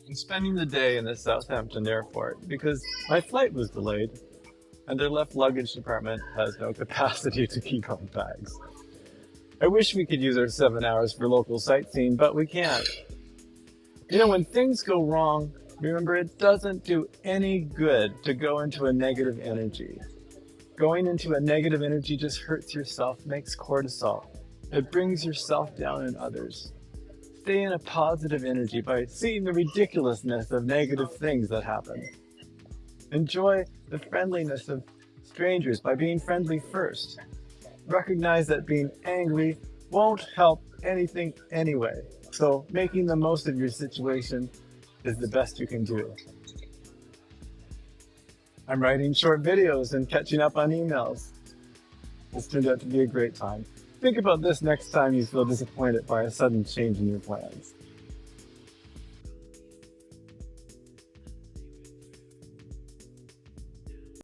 and spending the day in the Southampton airport because my flight was delayed and their left luggage department has no capacity to keep on bags. I wish we could use our 7 hours for local sightseeing, but we can't. You know, when things go wrong, remember it doesn't do any good to go into a negative energy. Going into a negative energy just hurts yourself, makes cortisol. It brings yourself down and others. Stay in a positive energy by seeing the ridiculousness of negative things that happen. Enjoy the friendliness of strangers by being friendly first. Recognize that being angry won't help anything anyway, so making the most of your situation is the best you can do. I'm writing short videos and catching up on emails. This turned out to be a great time. Think about this next time you feel disappointed by a sudden change in your plans.